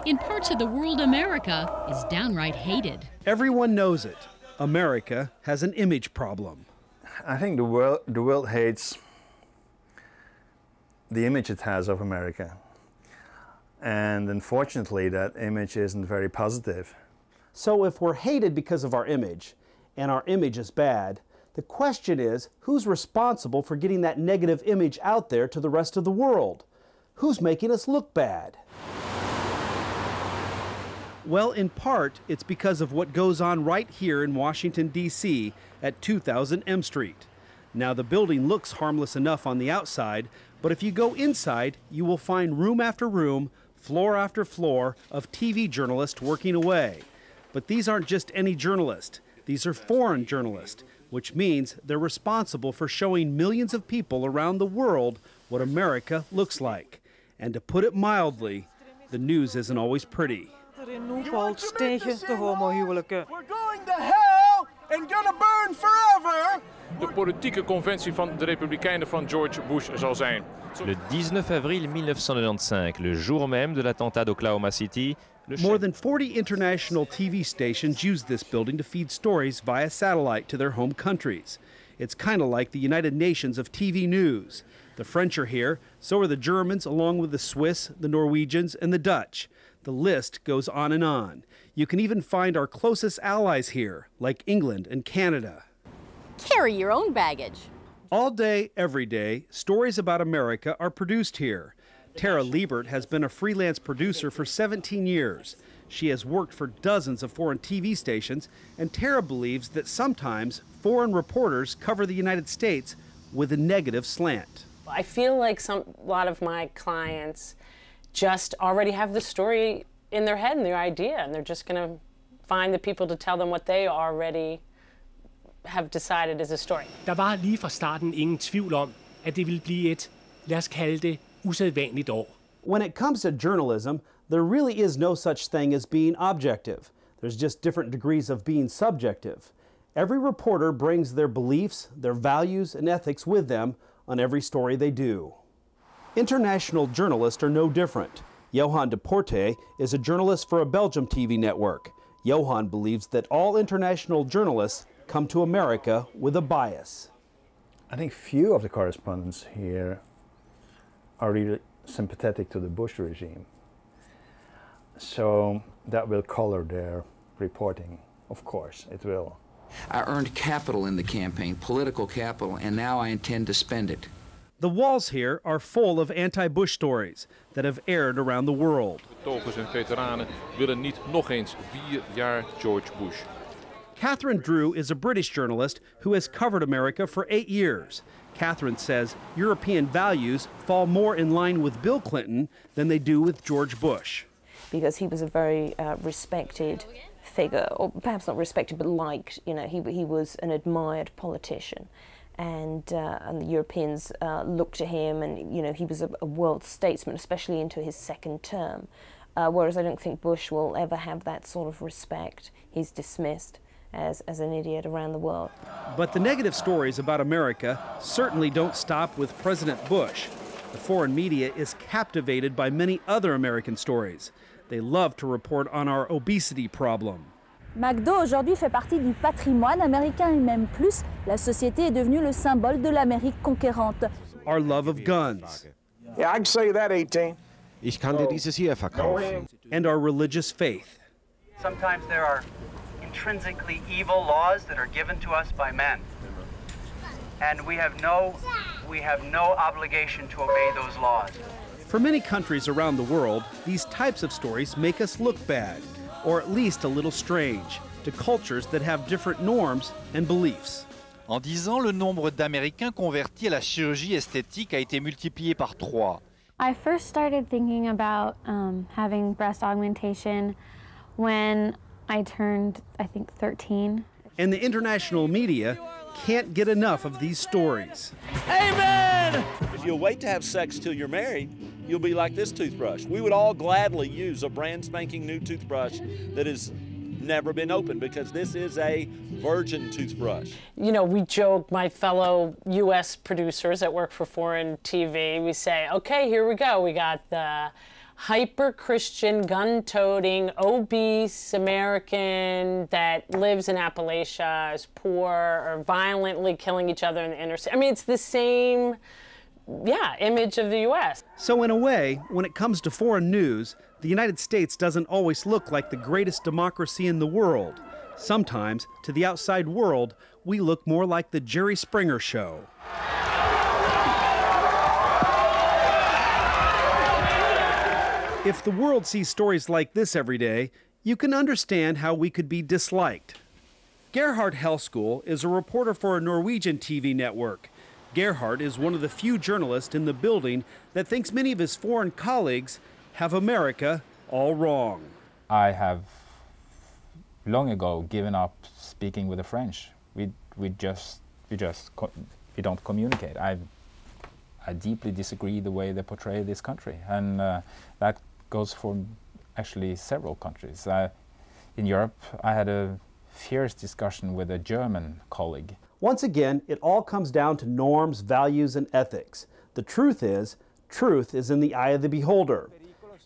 In parts of the world, America is downright hated. Everyone knows it. America has an image problem. I think the world hates the image it has of America. And unfortunately, that image isn't very positive. So if we're hated because of our image, and our image is bad, the question is, who's responsible for getting that negative image out there to the rest of the world? Who's making us look bad? Well, in part, it's because of what goes on right here in Washington, D.C. at 2000 M Street. Now, the building looks harmless enough on the outside, but if you go inside, you will find room after room, floor after floor of TV journalists working away. But these aren't just any journalists. These are foreign journalists, which means they're responsible for showing millions of people around the world what America looks like. And to put it mildly, the news isn't always pretty. We're going to hell and gonna burn forever. De politieke conventie van de Republikeinen van George Bush zal zijn. Le 19 avril 1995, le jour même de l'attentat d'Oklahoma City, more than 40 international TV stations use this building to feed stories via satellite to their home countries. It's kind of like the United Nations of TV news. The French are here, so are the Germans, along with the Swiss, the Norwegians, and the Dutch. The list goes on and on. You can even find our closest allies here, like England and Canada. Carry your own baggage. All day, every day, stories about America are produced here. Tara Liebert has been a freelance producer for 17 years. She has worked for dozens of foreign TV stations, and Tara believes that sometimes foreign reporters cover the United States with a negative slant. I feel like a lot of my clients just already have the story in their head and their idea, and they're just going to find the people to tell them what they already have decided is a story. Der var lige fra starten ingen tvivl om, at det ville blive et, lad os kalde det, usædvanligt år. When it comes to journalism, there really is no such thing as being objective. There's just different degrees of being subjective. Every reporter brings their beliefs, their values, and ethics with them on every story they do. International journalists are no different. Johan de Porte is a journalist for a Belgium TV network. Johan believes that all international journalists come to America with a bias. I think few of the correspondents here are really sympathetic to the Bush regime. So that will color their reporting, of course, it will. I earned capital in the campaign, political capital, and now I intend to spend it. The walls here are full of anti-Bush stories that have aired around the world. Betogers en veteranen willen niet nog eens 4 jaar George Bush. Catherine Drew is a British journalist who has covered America for 8 years. Catherine says European values fall more in line with Bill Clinton than they do with George Bush. Because he was a very respected figure, or perhaps not respected, but liked. You know, he was an admired politician, and the Europeans looked to him, and you know, he was a world statesman, especially into his second term. Whereas I don't think Bush will ever have that sort of respect. He's dismissed as an idiot around the world. But the negative stories about America certainly don't stop with President Bush. The foreign media is captivated by many other American stories. They love to report on our obesity problem. McDo aujourd'hui fait partie du patrimoine américain et même plus, la société est devenue le symbole de l'Amérique conquérante. Our love of guns. Yeah, I can say that 18. Ich kann dir dieses hier verkaufen. And our religious faith. Sometimes there are intrinsically evil laws that are given to us by men. And we have no obligation to obey those laws. For many countries around the world, these types of stories make us look bad, or at least a little strange, to cultures that have different norms and beliefs. En 10 ans, le nombre d'Américains convertis à la chirurgie esthétique a été multiplié par 3. I first started thinking about having breast augmentation when I turned, I think, 13. And the international media can't get enough of these stories. Amen! If you'll wait to have sex till you're married, you'll be like this toothbrush. We would all gladly use a brand spanking new toothbrush that has never been opened, because this is a virgin toothbrush. You know, we joke, my fellow U.S. producers that work for foreign TV, we say, okay, here we go. We got the hyper-Christian, gun-toting, obese American that lives in Appalachia, is poor, or violently killing each other in the inner city. I mean, it's the same, image of the U.S. So in a way, when it comes to foreign news, the United States doesn't always look like the greatest democracy in the world. Sometimes, to the outside world, we look more like the Jerry Springer Show. If the world sees stories like this every day, you can understand how we could be disliked. Gerhard Helskool is a reporter for a Norwegian TV network. Gerhard is one of the few journalists in the building that thinks many of his foreign colleagues have America all wrong. I have long ago given up speaking with the French. We don't communicate. I deeply disagree the way they portray this country, and that goes for actually several countries. In Europe, I had a fierce discussion with a German colleague. Once again, it all comes down to norms, values, and ethics. The truth is in the eye of the beholder.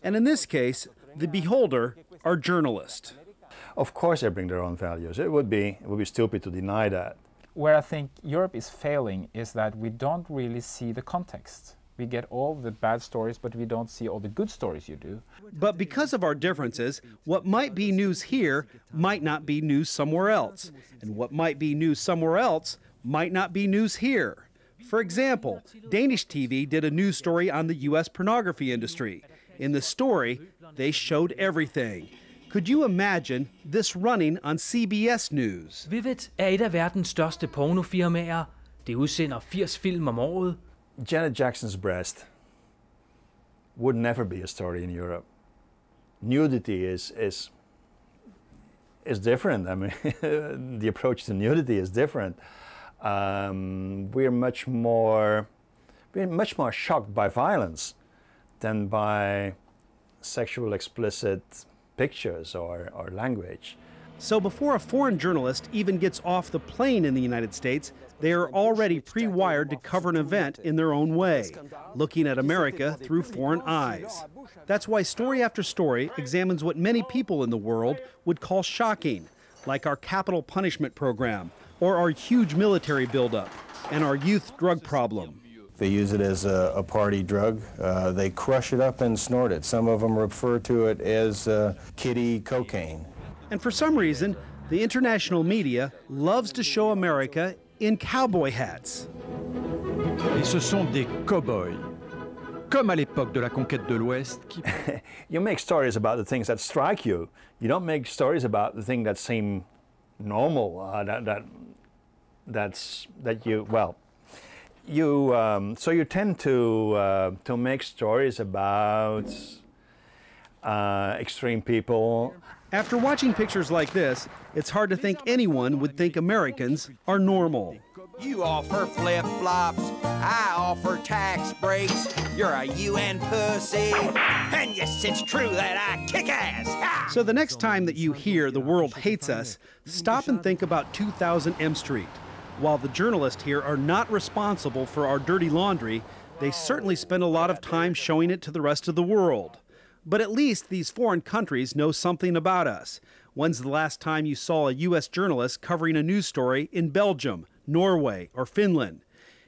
And in this case, the beholder are journalists. Of course they bring their own values. It would be stupid to deny that. Where I think Europe is failing is that we don't really see the context. We get all the bad stories, but we don't see all the good stories you do. But because of our differences, what might be news here might not be news somewhere else. And what might be news somewhere else might not be news here. For example, Danish TV did a news story on the U.S. pornography industry. In the story, they showed everything. Could you imagine this running on CBS News? Vivid et af verdens største pornofirmaer. Det udsender 80 film om året. Janet Jackson's breast would never be a story in Europe. Nudity is different. I mean, the approach to nudity is different. We're much more shocked by violence than by sexual explicit pictures or language. So before a foreign journalist even gets off the plane in the United States, they are already pre-wired to cover an event in their own way, looking at America through foreign eyes. That's why story after story examines what many people in the world would call shocking, like our capital punishment program, or our huge military buildup, and our youth drug problem. They use it as a party drug. They crush it up and snort it. Some of them refer to it as kiddie cocaine. And for some reason, the international media loves to show America in cowboy hats. Et ce sont des cow-boys, comme à l'époque de la conquête de l'Ouest. You make stories about the things that strike you. You don't make stories about the things that seem normal. So you tend to make stories about extreme people. After watching pictures like this, it's hard to think anyone would think Americans are normal. You offer flip-flops, I offer tax breaks. You're a UN pussy, and yes, it's true that I kick ass. Ha! So the next time that you hear the world hates us, stop and think about 2000 M Street. While the journalists here are not responsible for our dirty laundry, they certainly spend a lot of time showing it to the rest of the world. But at least these foreign countries know something about us. When's the last time you saw a U.S. journalist covering a news story in Belgium, Norway, or Finland?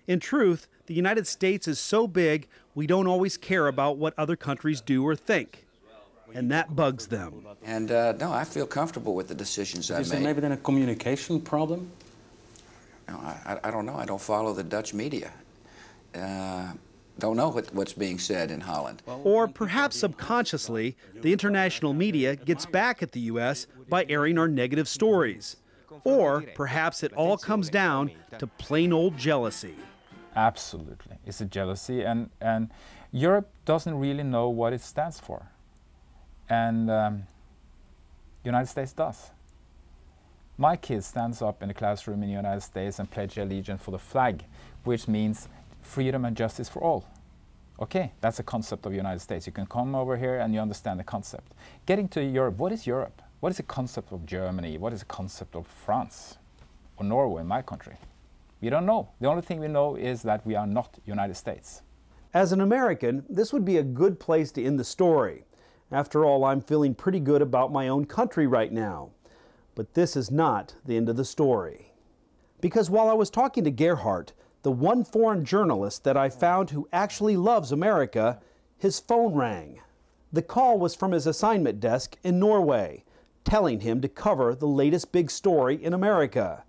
In truth, the United States is so big, we don't always care about what other countries do or think. And that bugs them. And no, I feel comfortable with the decisions I made. Is there maybe then a communication problem? No, I don't know. I don't follow the Dutch media. Don't know what's being said in Holland. Or perhaps subconsciously, the international media gets back at the U.S. by airing our negative stories. Or perhaps it all comes down to plain old jealousy. Absolutely. It's a jealousy, and Europe doesn't really know what it stands for. And the United States does. My kid stands up in the classroom in the United States and pledges allegiance for the flag, which means freedom and justice for all. Okay, that's a concept of the United States. You can come over here and you understand the concept. Getting to Europe, what is Europe? What is the concept of Germany? What is the concept of France or Norway, my country? We don't know. The only thing we know is that we are not United States. As an American, this would be a good place to end the story. After all, I'm feeling pretty good about my own country right now. But this is not the end of the story. Because while I was talking to Gerhardt, the one foreign journalist that I found who actually loves America, his phone rang. The call was from his assignment desk in Norway, telling him to cover the latest big story in America.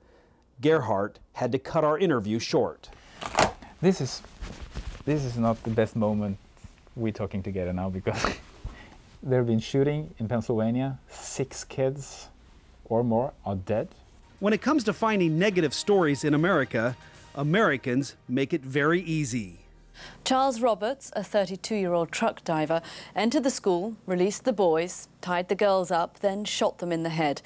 Gerhardt had to cut our interview short. This is not the best moment we're talking together now, because there have been shooting in Pennsylvania. 6 kids or more are dead. When it comes to finding negative stories in America, Americans make it very easy. Charles Roberts, a 32-year-old truck diver, entered the school, released the boys, tied the girls up, then shot them in the head.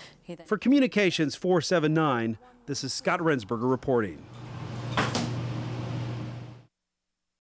For Communications 479, this is Scott Rensberger reporting.